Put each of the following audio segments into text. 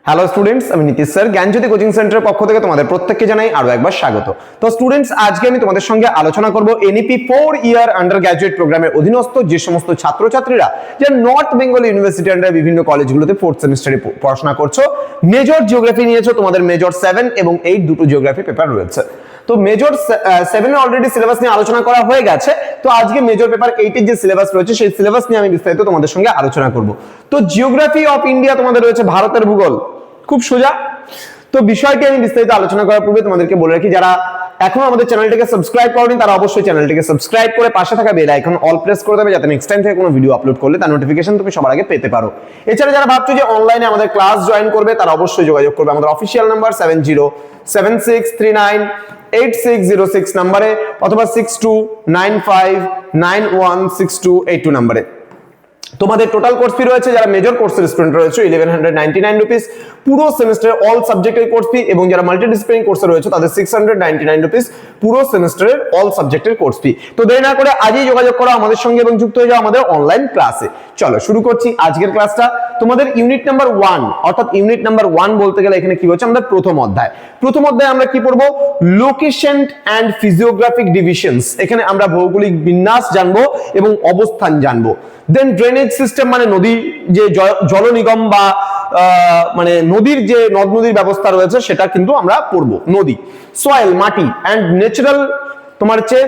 Hello students, আমি Nitish sir জ্ঞানজ্যোতি coaching সেন্টারের পক্ষ থেকে তোমাদের প্রত্যেককে জানাই আরো একবার স্বাগত। তো স্টুডেন্টস, আজকে আমি তোমাদের সঙ্গে আলোচনা করব এনইপি 4 ইয়ার আন্ডার গ্র্যাজুয়েট প্রোগ্রামের অধীনস্থ যে সমস্ত ছাত্রছাত্রীরা যে নর্থ বেঙ্গল ইউনিভার্সিটি আন্ডার বিভিন্ন কলেজগুলোতে 4th সেমিস্টারে পড়াশোনা করছো, মেজর জিওগ্রাফি নিয়েছো, তোমাদের মেজর 7 এবং 8 দুটো জিওগ্রাফি পেপার রয়েছে। তো মেজর 7 এ অলরেডি সিলেবাস নিয়ে আলোচনা করা হয়ে গেছে। তো আজকে মেজর পেপার 8 এর যে সিলেবাস রয়েছে সেই সিলেবাস নিয়ে আমি বিস্তারিত তোমাদের সঙ্গে আলোচনা করব। তো জিওগ্রাফি অফ ইন্ডিয়া তোমাদের রয়েছে ভারতের ভূগোল, খুব সোজা। তো বিষয়টি আমি বিস্তারিত আলোচনা করার পূর্বে তোমাদেরকে বলে রাখি, যারা এখনো আমাদের চ্যানেলটিকে সাবস্ক্রাইব করনি তারা অবশ্যই চ্যানেলটিকে সাবস্ক্রাইব করে পাশে থাকা বেল আইকন অল প্রেস করে দেবে, যাতে নেক্সট টাইম থেকে কোনো ভিডিও আপলোড করলে তার নোটিফিকেশন তুমি সবার আগে পেতে পারো। এছাড়া যারা ভাবছো যে অনলাইনে আমাদের ক্লাস জয়েন করবে তারা অবশ্যই যোগাযোগ করবে আমাদের অফিসিয়াল নাম্বার 7076398606 নম্বরে অথবা 6295916282 নম্বরে। তোমাদের টোটাল কোর্স ফি রয়েছে, যারা মেজর কোর্সের স্টুডেন্ট রয়েছে 1199 রুপিস পুরো সেমিস্টারের অল সাবজেক্টের কোর্স ফি, এবং যারা মাল্টিডিসিপ্লিনারি কোর্সে রয়েছে তাদের 699 রুপিস পুরো সেমিস্টারের অল সাবজেক্টের কোর্স ফি। তো দেরি না করে আজই যোগাযোগ করো আমাদের সঙ্গে এবং যুক্ত হয়ে যাও আমাদের অনলাইন ক্লাসে। চলো শুরু করছি আজকের ক্লাসটা। তোমাদের ইউনিট নাম্বার 1, অর্থাৎ ইউনিট নাম্বার 1 বলতে গেলে এখানে কি হচ্ছে, আমাদের প্রথম অধ্যায়। প্রথম অধ্যায়ে আমরা কি পড়বো? Location and physiographic divisions. এখানে আমরা ভৌগোলিক বিন্যাস জানবো এবং অবস্থান জানবো। দেন ড্রেনেজ সিস্টেম, মানে নদী যে জল নিগম বা মানে নদীর যে নদ নদীর ব্যবস্থা রয়েছে সেটা কিন্তু আমরা পড়বো, নদী। সয়েল, মাটি এন্ড ন্যাচারাল তোমার হচ্ছে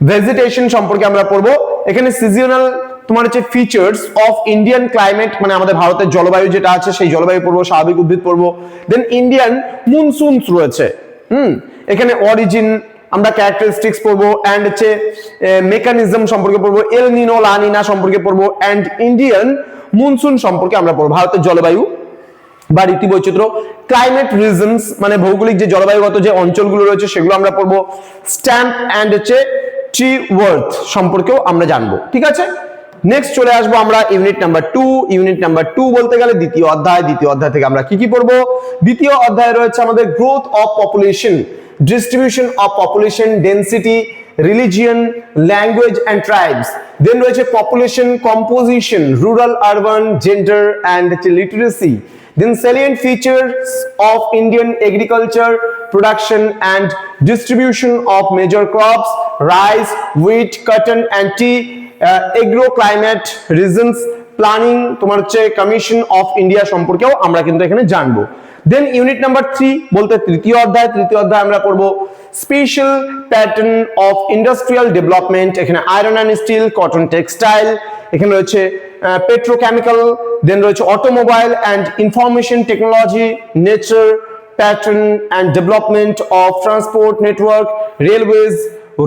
ভেজিটেশন সম্পর্কে আমরা পড়বো। এখানে সিজনাল তোমার হচ্ছে ফিচার্স অফ ইন্ডিয়ান ক্লাইমেট, মানে আমাদের ভারতের জলবায়ু যেটা আছে সেই জলবায়ু পড়বো, স্বাভাবিক উদ্ভিদ পড়বো। দেন ইন্ডিয়ান মনসুনস রয়েছে, এখানে অরিজিন আমরা ক্যারেক্টারিস্টিক্স পড়বো, এন্ড হচ্ছে মেকানিজম সম্পর্কে পড়বো, এল নিনো লা নিনা সম্পর্কে পড়বো, এন্ড ইন্ডিয়ান মনসুন সম্পর্কে আমরা পড়বো, ভারতের জলবায়ু বা ঋতু বৈচিত্র্য। ক্লাইমেট রিজনস, মানে ভৌগোলিক যে জলবায়ুগত যে অঞ্চলগুলো রয়েছে সেগুলো আমরা পড়বো। স্ট্যাম্প এন্ড হচ্ছে ট্রি ওয়ার্থ সম্পর্কেও আমরা জানবো, ঠিক আছে। নেক্সট চলে আসবো আমরা ইউনিট নাম্বার 2। ইউনিট নাম্বার 2 বলতে গেলে দ্বিতীয় অধ্যায়। দ্বিতীয় অধ্যায় থেকে আমরা কি পড়বো? দ্বিতীয় অধ্যায়ে রয়েছে আমাদের growth of population, distribution of population density, religion, language and tribes. Then রয়েছে population composition, rural urban, gender and literacy. Then salient features of Indian agriculture, production and distribution of major crops, rice, wheat, cotton and tea, agroclimate regions, planning তোমার হচ্ছে commission of India সম্পর্কেও আমরা কিন্তু এখানে জানবো। দেন unit number 3 বলতে তৃতীয় অধ্যায়। তৃতীয় অধ্যায় আমরা পড়বো spatial pattern of industrial development. এখানে iron and steel, cotton textile, এখানে রয়েছে পেট্রোকেমিক্যাল, দেন রয়েছে automobile and information technology, nature pattern and development of transport network, railways,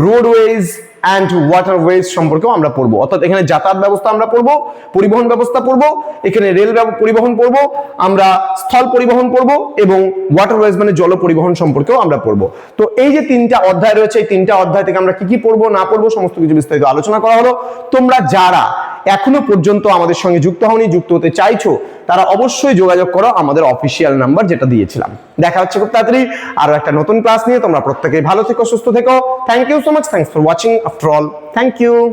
roadways and waterways সম্পর্কেও আমরা পড়বো। অর্থাৎ এখানে যাতায়াত ব্যবস্থা আমরা পড়বো, পরিবহন ব্যবস্থা পড়বো, এখানে রেল পরিবহন পড়বো, আমরা স্থল পরিবহন পড়বো এবং ওয়াটারওয়েজ মানে জল পরিবহন সম্পর্কেও আমরা পড়বো। তো এই যে 3টা অধ্যায় রয়েছে, এই 3টা অধ্যায় থেকে আমরা কি পড়বো না পড়বো সমস্ত কিছু বিস্তারিত আলোচনা করা হলো। তোমরা যারা এখনো পর্যন্ত আমাদের সঙ্গে যুক্ত হওনি, যুক্ত হতে চাইছো, তারা অবশ্যই যোগাযোগ করো আমাদের অফিসিয়াল নাম্বার যেটা দিয়েছিলাম। দেখা হচ্ছে খুব তাড়াতাড়ি আরো একটা নতুন ক্লাস নিয়ে। তোমরা প্রত্যেকেই ভালো থেকো, সুস্থ থেকো। Thank you so much, thanks for watching after all, thank you.